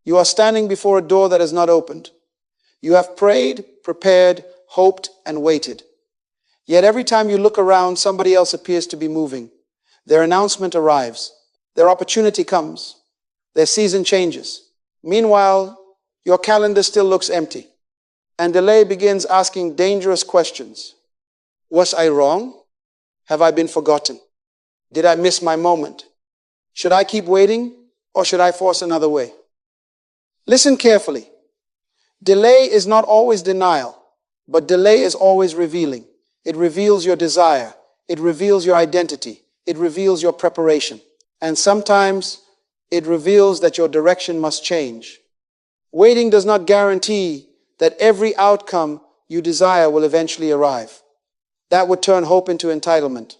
You are standing before a door that has not opened. You have prayed, prepared, hoped, and waited. Yet every time you look around, somebody else appears to be moving. Their announcement arrives. Their opportunity comes. Their season changes. Meanwhile, your calendar still looks empty. And delay begins asking dangerous questions. Was I wrong? Have I been forgotten? Did I miss my moment? Should I keep waiting, or should I force another way? Listen carefully. Delay is not always denial, but delay is always revealing. It reveals your desire. It reveals your identity. It reveals your preparation. And sometimes it reveals that your direction must change. Waiting does not guarantee that every outcome you desire will eventually arrive. That would turn hope into entitlement.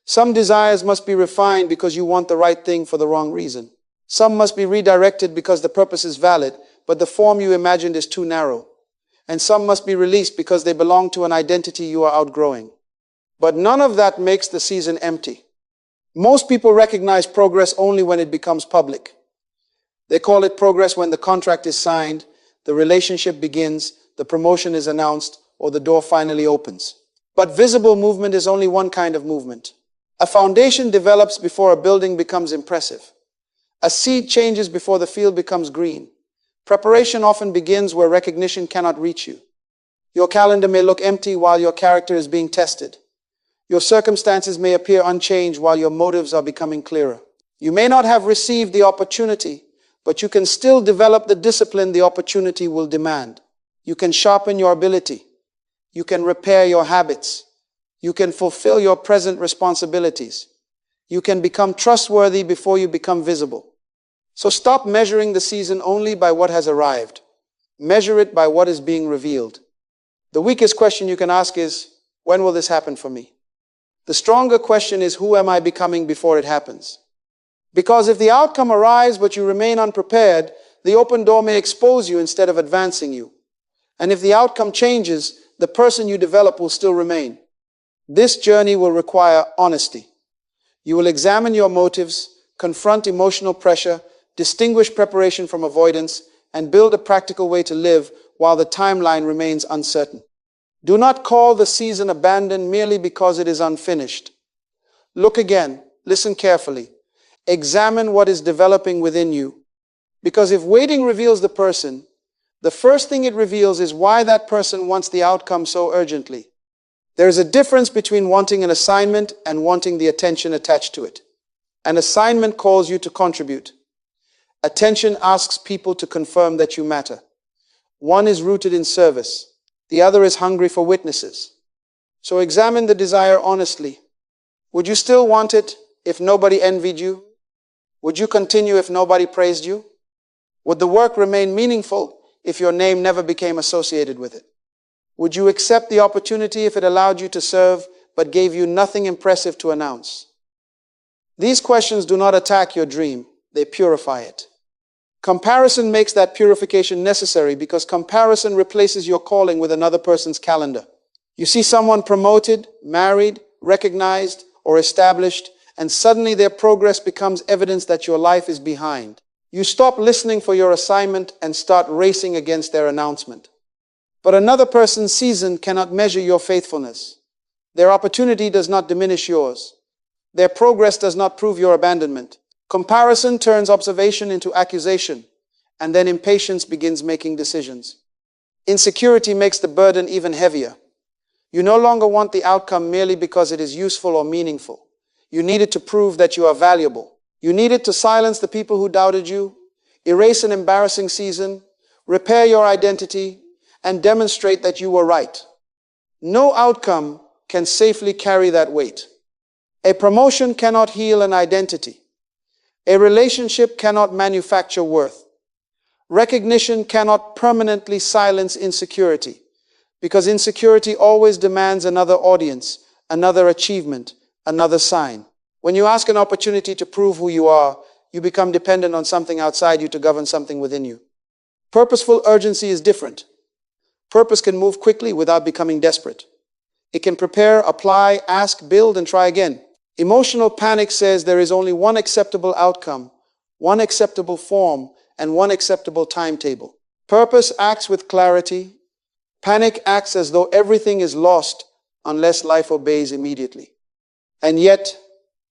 Some desires must be refined because you want the right thing for the wrong reason. Some must be redirected because the purpose is valid, but the form you imagined is too narrow. And some must be released because they belong to an identity you are outgrowing. But none of that makes the season empty. Most people recognize progress only when it becomes public. They call it progress when the contract is signed, the relationship begins, the promotion is announced, or the door finally opens. But visible movement is only one kind of movement. A foundation develops before a building becomes impressive. A seed changes before the field becomes green. Preparation often begins where recognition cannot reach you. Your calendar may look empty while your character is being tested. Your circumstances may appear unchanged while your motives are becoming clearer. You may not have received the opportunity, but you can still develop the discipline the opportunity will demand. You can sharpen your ability. You can repair your habits. You can fulfill your present responsibilities. You can become trustworthy before you become visible. So stop measuring the season only by what has arrived. Measure it by what is being revealed. The weakest question you can ask is, when will this happen for me? The stronger question is, who am I becoming before it happens? Because if the outcome arrives but you remain unprepared, the open door may expose you instead of advancing you. And if the outcome changes, the person you develop will still remain. This journey will require honesty. You will examine your motives, confront emotional pressure, distinguish preparation from avoidance, and build a practical way to live while the timeline remains uncertain. Do not call the season abandoned merely because it is unfinished. Look again, listen carefully. Examine what is developing within you. Because if waiting reveals the person, the first thing it reveals is why that person wants the outcome so urgently. There is a difference between wanting an assignment and wanting the attention attached to it. An assignment calls you to contribute. Attention asks people to confirm that you matter. One is rooted in service. The other is hungry for witnesses. So examine the desire honestly. Would you still want it if nobody envied you? Would you continue if nobody praised you? Would the work remain meaningful if your name never became associated with it? Would you accept the opportunity if it allowed you to serve but gave you nothing impressive to announce? These questions do not attack your dream, they purify it. Comparison makes that purification necessary because comparison replaces your calling with another person's calendar. You see someone promoted, married, recognized, or established, and suddenly their progress becomes evidence that your life is behind. You stop listening for your assignment and start racing against their announcement. But another person's season cannot measure your faithfulness. Their opportunity does not diminish yours. Their progress does not prove your abandonment. Comparison turns observation into accusation, and then impatience begins making decisions. Insecurity makes the burden even heavier. You no longer want the outcome merely because it is useful or meaningful. You need it to prove that you are valuable. You need it to silence the people who doubted you, erase an embarrassing season, repair your identity, and demonstrate that you were right. No outcome can safely carry that weight. A promotion cannot heal an identity. A relationship cannot manufacture worth. Recognition cannot permanently silence insecurity, because insecurity always demands another audience, another achievement, another sign. When you ask an opportunity to prove who you are, you become dependent on something outside you to govern something within you. Purposeful urgency is different. Purpose can move quickly without becoming desperate. It can prepare, apply, ask, build, and try again. Emotional panic says there is only one acceptable outcome, one acceptable form, and one acceptable timetable. Purpose acts with clarity. Panic acts as though everything is lost unless life obeys immediately. And yet,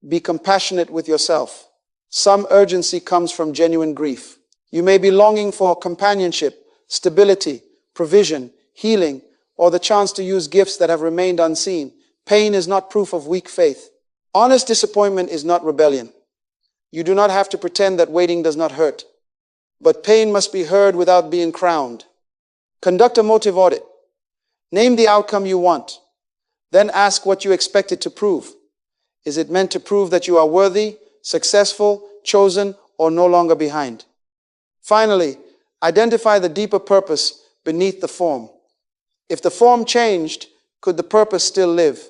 be compassionate with yourself. Some urgency comes from genuine grief. You may be longing for companionship, stability, provision, healing, or the chance to use gifts that have remained unseen. Pain is not proof of weak faith. Honest disappointment is not rebellion. You do not have to pretend that waiting does not hurt. But pain must be heard without being crowned. Conduct a motive audit. Name the outcome you want. Then ask what you expect it to prove. Is it meant to prove that you are worthy, successful, chosen, or no longer behind? Finally, identify the deeper purpose beneath the form. If the form changed, could the purpose still live?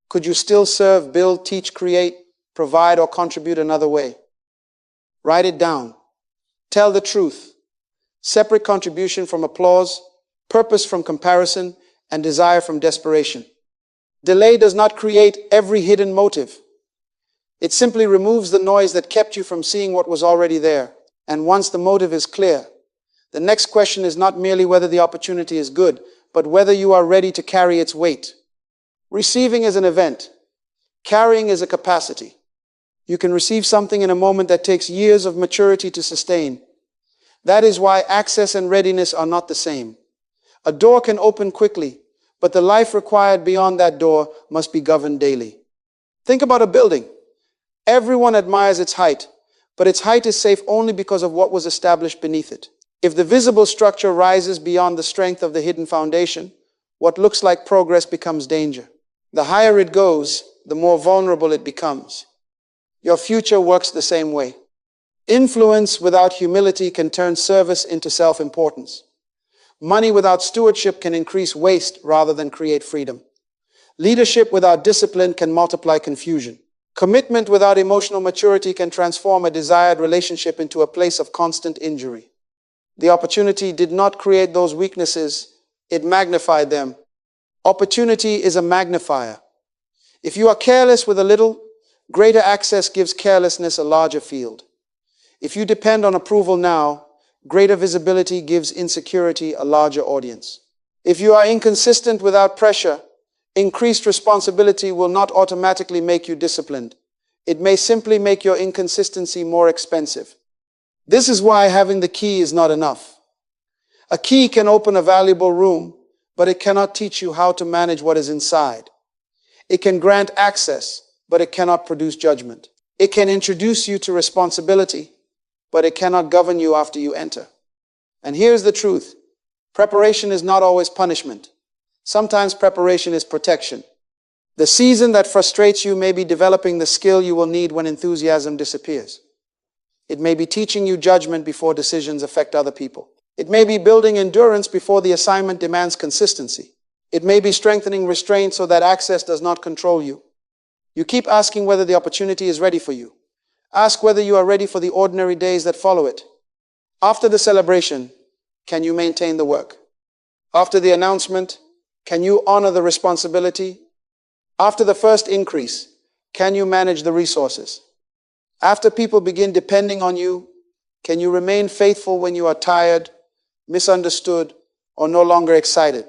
Could you still serve, build, teach, create, provide, or contribute another way? Write it down. Tell the truth. Separate contribution from applause, purpose from comparison, and desire from desperation. Delay does not create every hidden motive. It simply removes the noise that kept you from seeing what was already there. And once the motive is clear, the next question is not merely whether the opportunity is good, but whether you are ready to carry its weight. Receiving is an event. Carrying is a capacity. You can receive something in a moment that takes years of maturity to sustain. That is why access and readiness are not the same. A door can open quickly, but the life required beyond that door must be governed daily. Think about a building. Everyone admires its height, but its height is safe only because of what was established beneath it. If the visible structure rises beyond the strength of the hidden foundation, what looks like progress becomes danger. The higher it goes, the more vulnerable it becomes. Your future works the same way. Influence without humility can turn service into self-importance. Money without stewardship can increase waste rather than create freedom. Leadership without discipline can multiply confusion. Commitment without emotional maturity can transform a desired relationship into a place of constant injury. The opportunity did not create those weaknesses, it magnified them. Opportunity is a magnifier. If you are careless with a little, greater access gives carelessness a larger field. If you depend on approval now, greater visibility gives insecurity a larger audience. If you are inconsistent without pressure, increased responsibility will not automatically make you disciplined. It may simply make your inconsistency more expensive. This is why having the key is not enough. A key can open a valuable room, but it cannot teach you how to manage what is inside. It can grant access, but it cannot produce judgment. It can introduce you to responsibility, but it cannot govern you after you enter. And here's the truth. Preparation is not always punishment. Sometimes preparation is protection. The season that frustrates you may be developing the skill you will need when enthusiasm disappears. It may be teaching you judgment before decisions affect other people. It may be building endurance before the assignment demands consistency. It may be strengthening restraint so that access does not control you. You keep asking whether the opportunity is ready for you. Ask whether you are ready for the ordinary days that follow it. After the celebration, can you maintain the work? After the announcement, can you honor the responsibility? After the first increase, can you manage the resources? After people begin depending on you, can you remain faithful when you are tired, misunderstood, or no longer excited?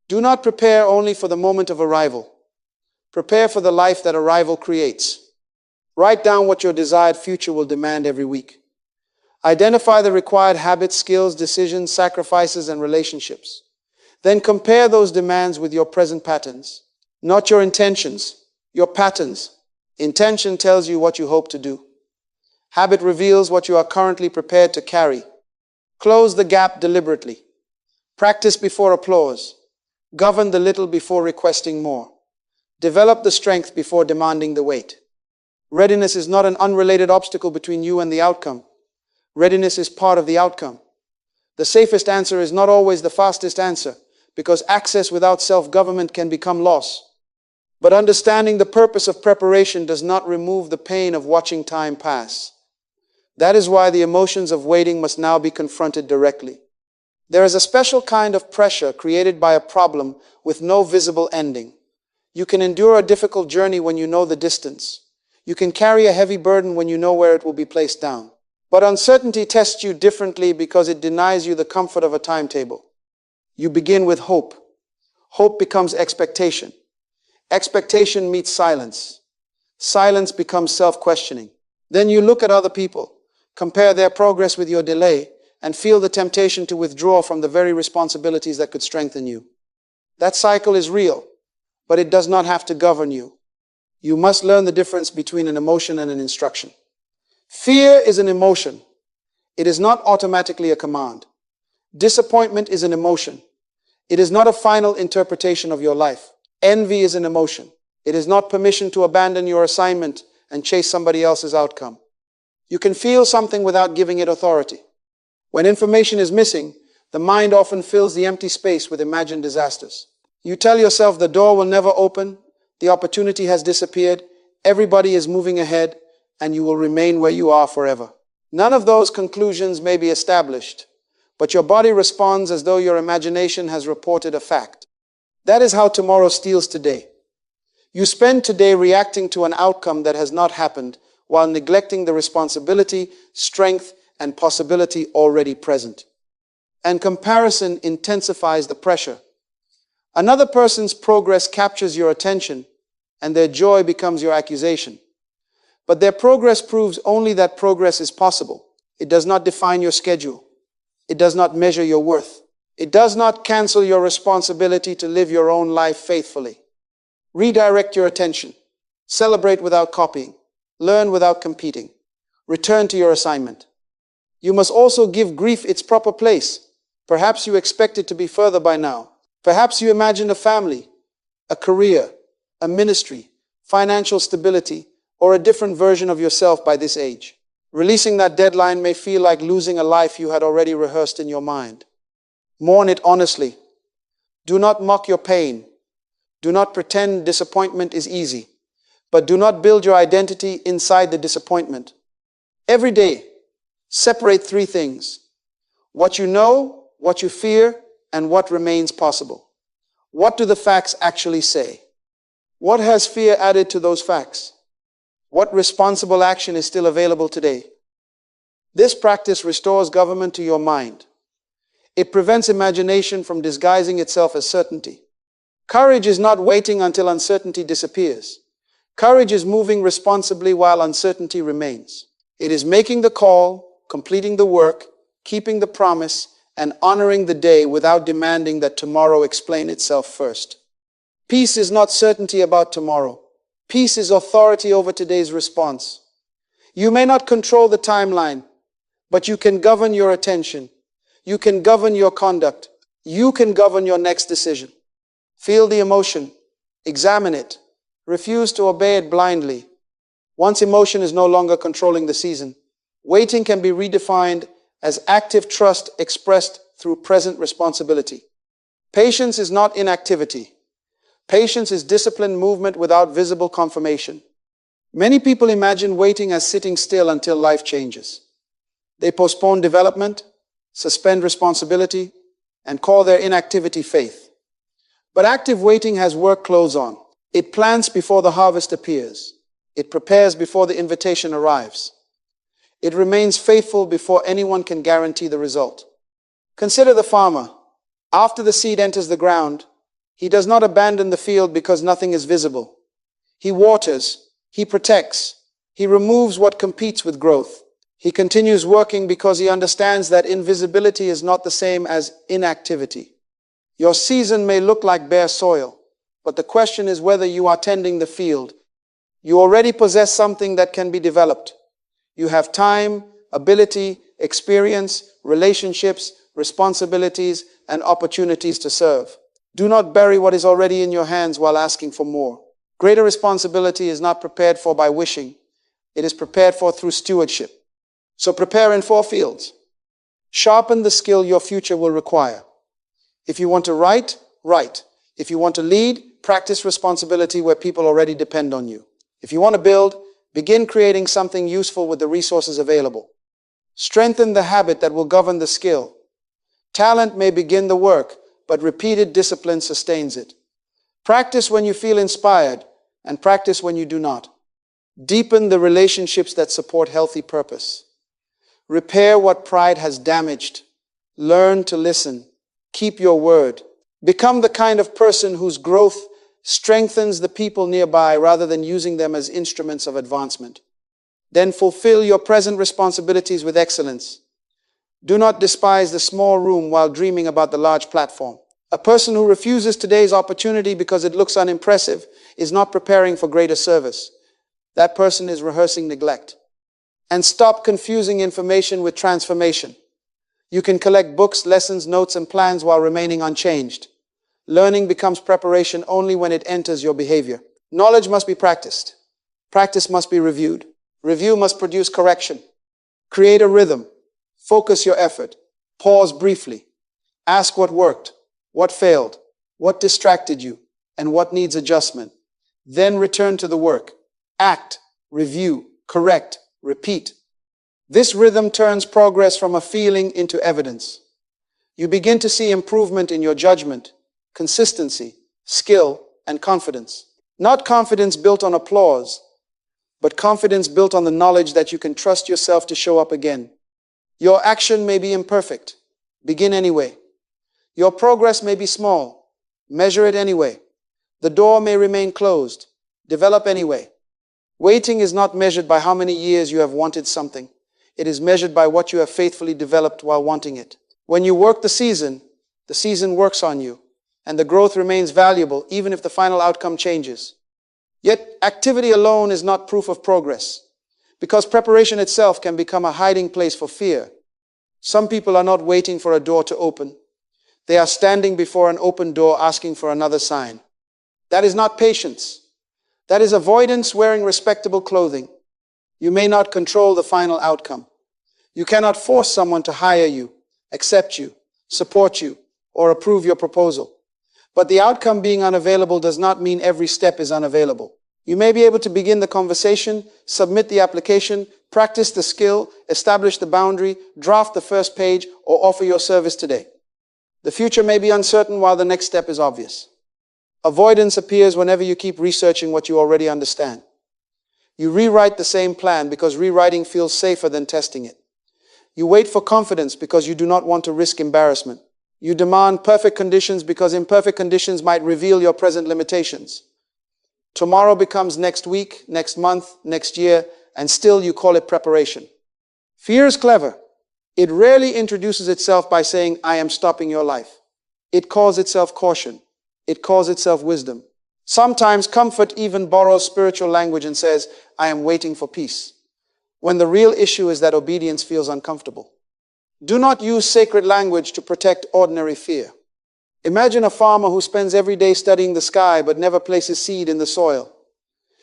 Do not prepare only for the moment of arrival. Prepare for the life that arrival creates. Write down what your desired future will demand every week. Identify the required habits, skills, decisions, sacrifices, and relationships. Then compare those demands with your present patterns. Not your intentions, your patterns. Intention tells you what you hope to do. Habit reveals what you are currently prepared to carry. Close the gap deliberately. Practice before applause. Govern the little before requesting more. Develop the strength before demanding the weight. Readiness is not an unrelated obstacle between you and the outcome. Readiness is part of the outcome. The safest answer is not always the fastest answer, because access without self-government can become loss. But understanding the purpose of preparation does not remove the pain of watching time pass. That is why the emotions of waiting must now be confronted directly. There is a special kind of pressure created by a problem with no visible ending. You can endure a difficult journey when you know the distance. You can carry a heavy burden when you know where it will be placed down. But uncertainty tests you differently because it denies you the comfort of a timetable. You begin with hope. Hope becomes expectation. Expectation meets silence. Silence becomes self-questioning. Then you look at other people, compare their progress with your delay, and feel the temptation to withdraw from the very responsibilities that could strengthen you. That cycle is real, but it does not have to govern you. You must learn the difference between an emotion and an instruction. Fear is an emotion. It is not automatically a command. Disappointment is an emotion. It is not a final interpretation of your life. Envy is an emotion. It is not permission to abandon your assignment and chase somebody else's outcome. You can feel something without giving it authority. When information is missing, the mind often fills the empty space with imagined disasters. You tell yourself the door will never open, the opportunity has disappeared, everybody is moving ahead, and you will remain where you are forever. None of those conclusions may be established, but your body responds as though your imagination has reported a fact. That is how tomorrow steals today. You spend today reacting to an outcome that has not happened while neglecting the responsibility, strength, and possibility already present. And comparison intensifies the pressure. Another person's progress captures your attention, and their joy becomes your accusation. But their progress proves only that progress is possible. It does not define your schedule. It does not measure your worth. It does not cancel your responsibility to live your own life faithfully. Redirect your attention. Celebrate without copying. Learn without competing. Return to your assignment. You must also give grief its proper place. Perhaps you expect it to be further by now. Perhaps you imagined a family, a career, a ministry, financial stability, or a different version of yourself by this age. Releasing that deadline may feel like losing a life you had already rehearsed in your mind. Mourn it honestly. Do not mock your pain. Do not pretend disappointment is easy, but do not build your identity inside the disappointment. Every day, separate three things: what you know, what you fear, and what remains possible. What do the facts actually say? What has fear added to those facts? What responsible action is still available today? This practice restores government to your mind. It prevents imagination from disguising itself as certainty. Courage is not waiting until uncertainty disappears. Courage is moving responsibly while uncertainty remains. It is making the call, completing the work, keeping the promise, and honoring the day without demanding that tomorrow explain itself first. Peace is not certainty about tomorrow. Peace is authority over today's response. You may not control the timeline, but you can govern your attention. You can govern your conduct. You can govern your next decision. Feel the emotion. Examine it. Refuse to obey it blindly. Once emotion is no longer controlling the season, waiting can be redefined as active trust expressed through present responsibility. Patience is not inactivity. Patience is disciplined movement without visible confirmation. Many people imagine waiting as sitting still until life changes. They postpone development, suspend responsibility, and call their inactivity faith. But active waiting has work clothes on. It plants before the harvest appears. It prepares before the invitation arrives. It remains faithful before anyone can guarantee the result. Consider the farmer. After the seed enters the ground, he does not abandon the field because nothing is visible. He waters, he protects, he removes what competes with growth. He continues working because he understands that invisibility is not the same as inactivity. Your season may look like bare soil, but the question is whether you are tending the field. You already possess something that can be developed. You have time, ability, experience, relationships, responsibilities, and opportunities to serve. Do not bury what is already in your hands while asking for more. Greater responsibility is not prepared for by wishing. It is prepared for through stewardship. So prepare in 4 fields. Sharpen the skill your future will require. If you want to write, write. If you want to lead, practice responsibility where people already depend on you. If you want to build, begin creating something useful with the resources available. Strengthen the habit that will govern the skill. Talent may begin the work, but repeated discipline sustains it. Practice when you feel inspired, and practice when you do not. Deepen the relationships that support healthy purpose. Repair what pride has damaged. Learn to listen. Keep your word. Become the kind of person whose growth strengthens the people nearby rather than using them as instruments of advancement. Then fulfill your present responsibilities with excellence. Do not despise the small room while dreaming about the large platform. A person who refuses today's opportunity because it looks unimpressive is not preparing for greater service. That person is rehearsing neglect. And stop confusing information with transformation. You can collect books, lessons, notes, and plans while remaining unchanged. Learning becomes preparation only when it enters your behavior. Knowledge must be practiced. Practice must be reviewed. Review must produce correction. Create a rhythm. Focus your effort. Pause briefly. Ask what worked, what failed, what distracted you, and what needs adjustment. Then return to the work. Act, review, correct, repeat. This rhythm turns progress from a feeling into evidence. You begin to see improvement in your judgment, consistency, skill, and confidence. Not confidence built on applause, but confidence built on the knowledge that you can trust yourself to show up again. Your action may be imperfect. Begin anyway. Your progress may be small. Measure it anyway. The door may remain closed. Develop anyway. Waiting is not measured by how many years you have wanted something. It is measured by what you have faithfully developed while wanting it. When you work the season works on you, and the growth remains valuable even if the final outcome changes. Yet activity alone is not proof of progress, because preparation itself can become a hiding place for fear. Some people are not waiting for a door to open. They are standing before an open door asking for another sign. That is not patience. That is avoidance wearing respectable clothing. You may not control the final outcome. You cannot force someone to hire you, accept you, support you, or approve your proposal. But the outcome being unavailable does not mean every step is unavailable. You may be able to begin the conversation, submit the application, practice the skill, establish the boundary, draft the first page, or offer your service today. The future may be uncertain while the next step is obvious. Avoidance appears whenever you keep researching what you already understand. You rewrite the same plan because rewriting feels safer than testing it. You wait for confidence because you do not want to risk embarrassment. You demand perfect conditions because imperfect conditions might reveal your present limitations. Tomorrow becomes next week, next month, next year, and still you call it preparation. Fear is clever. It rarely introduces itself by saying, "I am stopping your life." It calls itself caution. It calls itself wisdom. Sometimes comfort even borrows spiritual language and says, "I am waiting for peace," when the real issue is that obedience feels uncomfortable. Do not use sacred language to protect ordinary fear. Imagine a farmer who spends every day studying the sky but never places seed in the soil.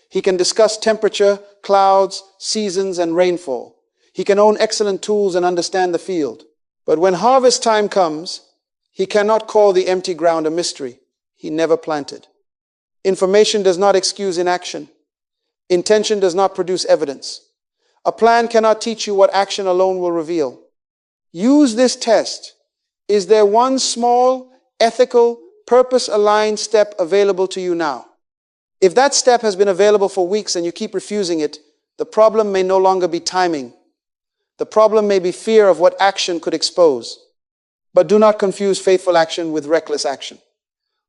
He can discuss temperature, clouds, seasons, and rainfall. He can own excellent tools and understand the field. But when harvest time comes, he cannot call the empty ground a mystery. He never planted. Information does not excuse inaction. Intention does not produce evidence. A plan cannot teach you what action alone will reveal. Use this test. Is there one small, ethical, purpose-aligned step available to you now? If that step has been available for weeks and you keep refusing it, the problem may no longer be timing. The problem may be fear of what action could expose. But do not confuse faithful action with reckless action.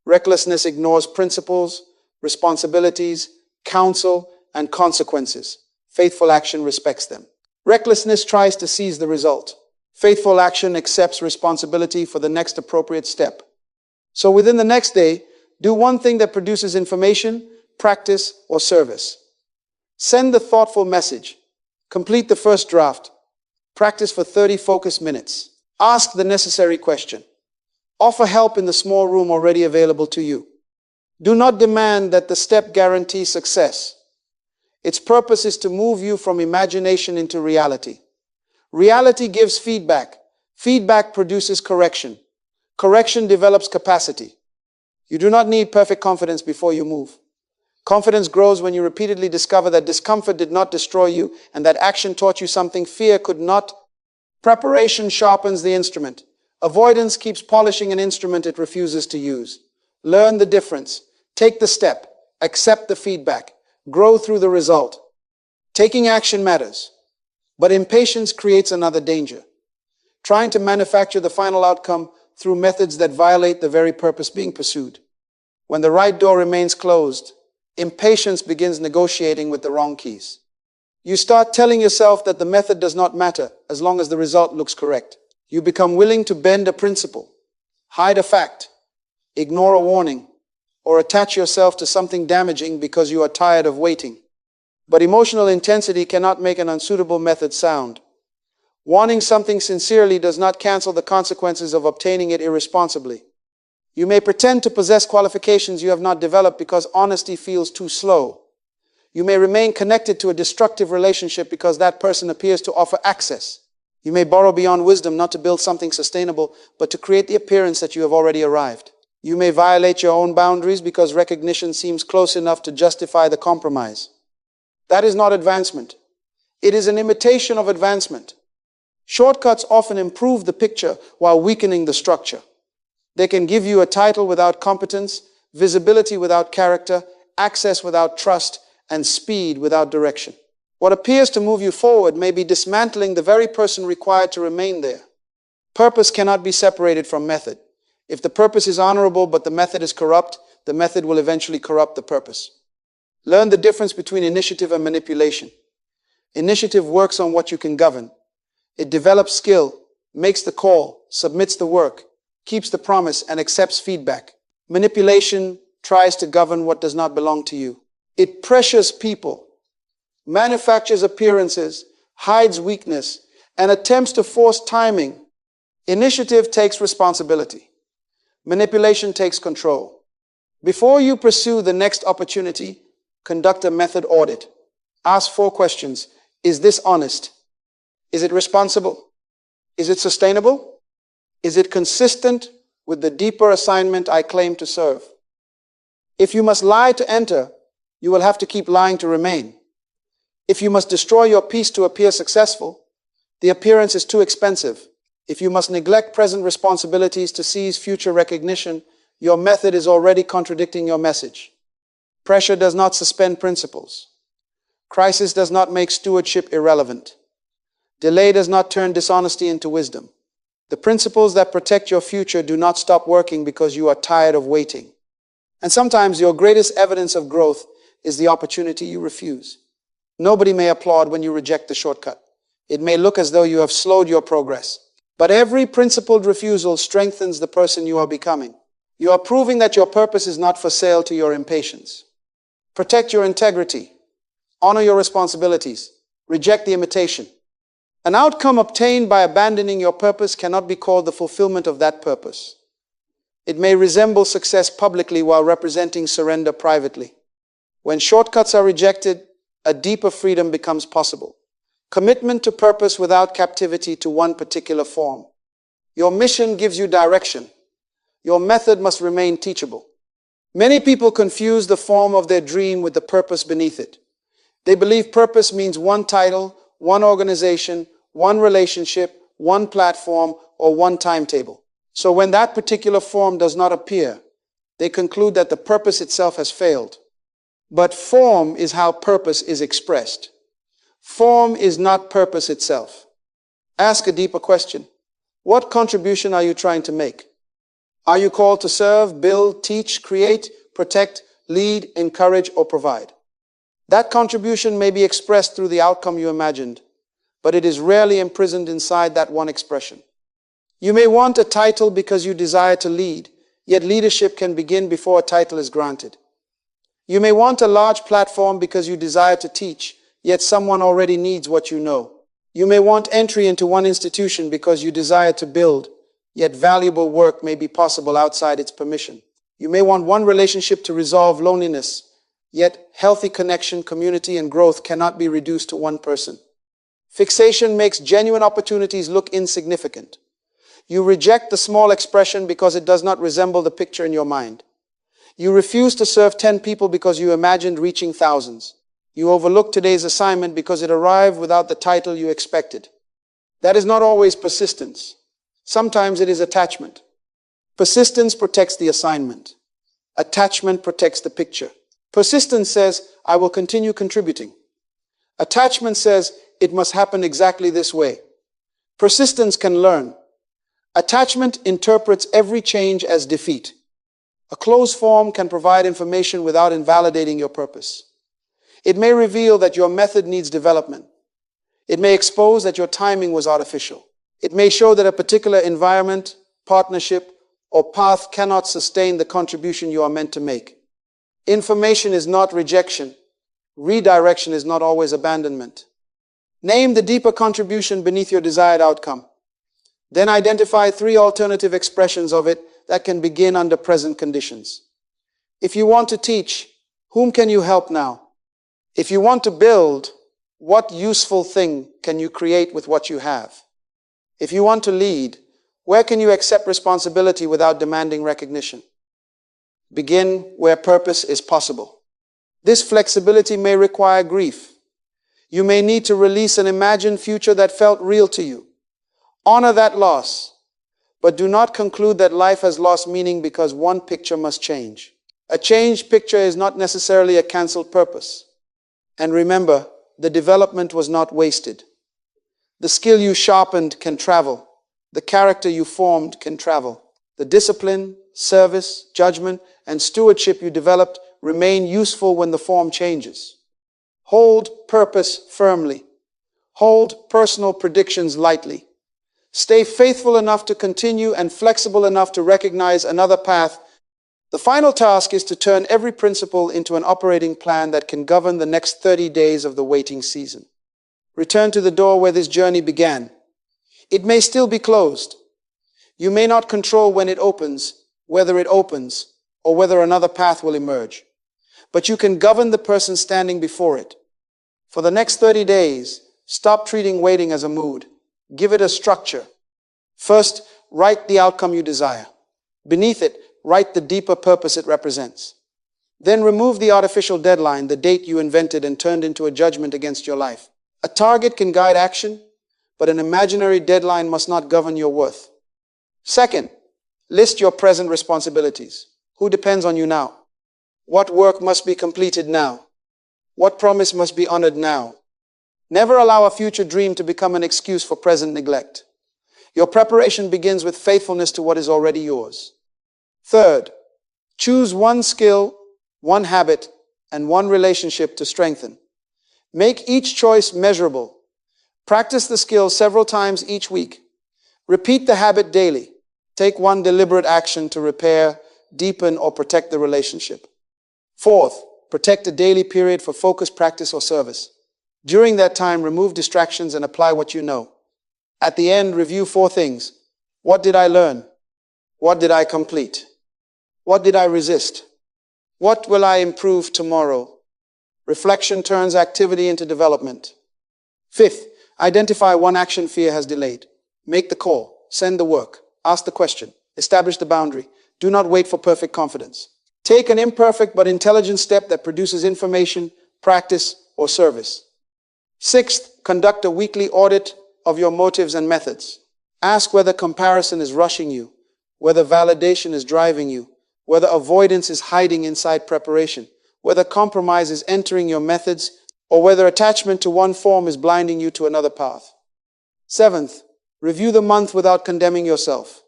Recklessness ignores principles, responsibilities, counsel, and consequences. Faithful action respects them. Recklessness tries to seize the result. Faithful action accepts responsibility for the next appropriate step. So within the next day, do one thing that produces information, practice, or service. Send the thoughtful message. Complete the first draft. Practice for 30 focused minutes. Ask the necessary question. Offer help in the small room already available to you. Do not demand that the step guarantee success. Its purpose is to move you from imagination into reality. Reality gives feedback. Feedback produces correction. Correction develops capacity. You do not need perfect confidence before you move. Confidence grows when you repeatedly discover that discomfort did not destroy you and that action taught you something fear could not. Preparation sharpens the instrument. Avoidance keeps polishing an instrument it refuses to use. Learn the difference. Take the step. Accept the feedback. Grow through the result. Taking action matters. But impatience creates another danger, trying to manufacture the final outcome through methods that violate the very purpose being pursued. When the right door remains closed, impatience begins negotiating with the wrong keys. You start telling yourself that the method does not matter as long as the result looks correct. You become willing to bend a principle, hide a fact, ignore a warning, or attach yourself to something damaging because you are tired of waiting. But emotional intensity cannot make an unsuitable method sound. Wanting something sincerely does not cancel the consequences of obtaining it irresponsibly. You may pretend to possess qualifications you have not developed because honesty feels too slow. You may remain connected to a destructive relationship because that person appears to offer access. You may borrow beyond wisdom not to build something sustainable, but to create the appearance that you have already arrived. You may violate your own boundaries because recognition seems close enough to justify the compromise. That is not advancement. It is an imitation of advancement. Shortcuts often improve the picture while weakening the structure. They can give you a title without competence, visibility without character, access without trust, and speed without direction. What appears to move you forward may be dismantling the very person required to remain there. Purpose cannot be separated from method. If the purpose is honorable but the method is corrupt, the method will eventually corrupt the purpose. Learn the difference between initiative and manipulation. Initiative works on what you can govern. It develops skill, makes the call, submits the work, keeps the promise, and accepts feedback. Manipulation tries to govern what does not belong to you. It pressures people, manufactures appearances, hides weakness, and attempts to force timing. Initiative takes responsibility. Manipulation takes control. Before you pursue the next opportunity, conduct a method audit. Ask 4 questions. Is this honest? Is it responsible? Is it sustainable? Is it consistent with the deeper assignment I claim to serve? If you must lie to enter, you will have to keep lying to remain. If you must destroy your peace to appear successful, the appearance is too expensive. If you must neglect present responsibilities to seize future recognition, your method is already contradicting your message. Pressure does not suspend principles. Crisis does not make stewardship irrelevant. Delay does not turn dishonesty into wisdom. The principles that protect your future do not stop working because you are tired of waiting. And sometimes your greatest evidence of growth is the opportunity you refuse. Nobody may applaud when you reject the shortcut. It may look as though you have slowed your progress. But every principled refusal strengthens the person you are becoming. You are proving that your purpose is not for sale to your impatience. Protect your integrity. Honor your responsibilities. Reject the imitation. An outcome obtained by abandoning your purpose cannot be called the fulfillment of that purpose. It may resemble success publicly while representing surrender privately. When shortcuts are rejected, a deeper freedom becomes possible. Commitment to purpose without captivity to one particular form. Your mission gives you direction. Your method must remain teachable. Many people confuse the form of their dream with the purpose beneath it. They believe purpose means one title, one organization, one relationship, one platform, or one timetable. So when that particular form does not appear, they conclude that the purpose itself has failed. But form is how purpose is expressed. Form is not purpose itself. Ask a deeper question. What contribution are you trying to make? Are you called to serve, build, teach, create, protect, lead, encourage, or provide? That contribution may be expressed through the outcome you imagined, but it is rarely imprisoned inside that one expression. You may want a title because you desire to lead, yet leadership can begin before a title is granted. You may want a large platform because you desire to teach, yet someone already needs what you know. You may want entry into one institution because you desire to build, yet valuable work may be possible outside its permission. You may want one relationship to resolve loneliness, yet healthy connection, community, and growth cannot be reduced to one person. Fixation makes genuine opportunities look insignificant. You reject the small expression because it does not resemble the picture in your mind. You refuse to serve 10 people because you imagined reaching thousands. You overlook today's assignment because it arrived without the title you expected. That is not always persistence. Sometimes it is attachment. Persistence protects the assignment. Attachment protects the picture. Persistence says, I will continue contributing. Attachment says, it must happen exactly this way. Persistence can learn. Attachment interprets every change as defeat. A closed form can provide information without invalidating your purpose. It may reveal that your method needs development. It may expose that your timing was artificial. It may show that a particular environment, partnership, or path cannot sustain the contribution you are meant to make. Information is not rejection. Redirection is not always abandonment. Name the deeper contribution beneath your desired outcome. Then identify 3 alternative expressions of it that can begin under present conditions. If you want to teach, whom can you help now? If you want to build, what useful thing can you create with what you have? If you want to lead, where can you accept responsibility without demanding recognition? Begin where purpose is possible. This flexibility may require grief. You may need to release an imagined future that felt real to you. Honor that loss, but do not conclude that life has lost meaning because one picture must change. A changed picture is not necessarily a cancelled purpose. And remember, the development was not wasted. The skill you sharpened can travel. The character you formed can travel. The discipline, service, judgment, and stewardship you developed remain useful when the form changes. Hold purpose firmly. Hold personal predictions lightly. Stay faithful enough to continue and flexible enough to recognize another path. The final task is to turn every principle into an operating plan that can govern the next 30 days of the waiting season. Return to the door where this journey began. It may still be closed. You may not control when it opens, whether it opens, or whether another path will emerge. But you can govern the person standing before it. For the next 30 days, stop treating waiting as a mood. Give it a structure. First, write the outcome you desire. Beneath it, write the deeper purpose it represents. Then remove the artificial deadline, the date you invented and turned into a judgment against your life. A target can guide action, but an imaginary deadline must not govern your worth. Second, list your present responsibilities. Who depends on you now? What work must be completed now? What promise must be honored now? Never allow a future dream to become an excuse for present neglect. Your preparation begins with faithfulness to what is already yours. Third, choose one skill, one habit, and one relationship to strengthen. Make each choice measurable. Practice the skill several times each week. Repeat the habit daily. Take one deliberate action to repair, deepen, or protect the relationship. Fourth, protect a daily period for focus, practice, or service. During that time, remove distractions and apply what you know. At the end, review 4 things. What did I learn? What did I complete? What did I resist? What will I improve tomorrow? Reflection turns activity into development. Fifth, identify one action fear has delayed. Make the call, send the work, ask the question, establish the boundary. Do not wait for perfect confidence. Take an imperfect but intelligent step that produces information, practice, or service. Sixth, conduct a weekly audit of your motives and methods. Ask whether comparison is rushing you, whether validation is driving you, whether avoidance is hiding inside preparation, whether compromise is entering your methods, or whether attachment to one form is blinding you to another path. Seventh, review the month without condemning yourself.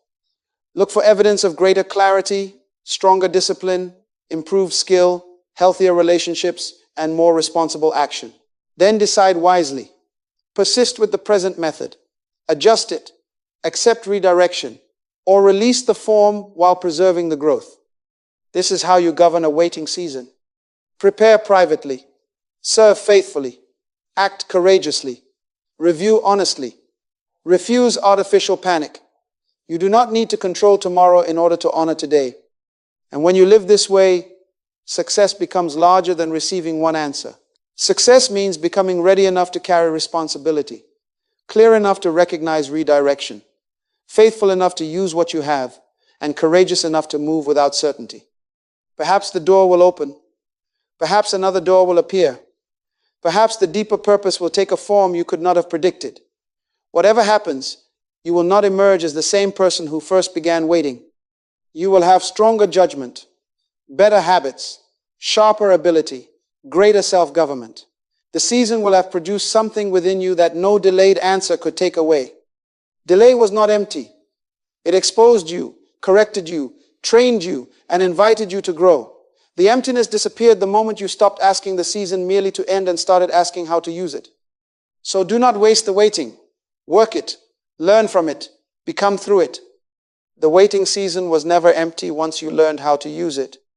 Look for evidence of greater clarity, stronger discipline, improved skill, healthier relationships, and more responsible action. Then decide wisely. Persist with the present method. Adjust it. Accept redirection. Or release the form while preserving the growth. This is how you govern a waiting season. Prepare privately. Serve faithfully. Act courageously. Review honestly. Refuse artificial panic. You do not need to control tomorrow in order to honor today. And when you live this way, success becomes larger than receiving one answer. Success means becoming ready enough to carry responsibility, clear enough to recognize redirection, faithful enough to use what you have, and courageous enough to move without certainty. Perhaps the door will open. Perhaps another door will appear. Perhaps the deeper purpose will take a form you could not have predicted. Whatever happens, you will not emerge as the same person who first began waiting. You will have stronger judgment, better habits, sharper ability, greater self-government. The season will have produced something within you that no delayed answer could take away. Delay was not empty. It exposed you, corrected you, trained you, and invited you to grow. The emptiness disappeared the moment you stopped asking the season merely to end and started asking how to use it. So do not waste the waiting. Work it. Learn from it. Become through it. The waiting season was never empty once you learned how to use it.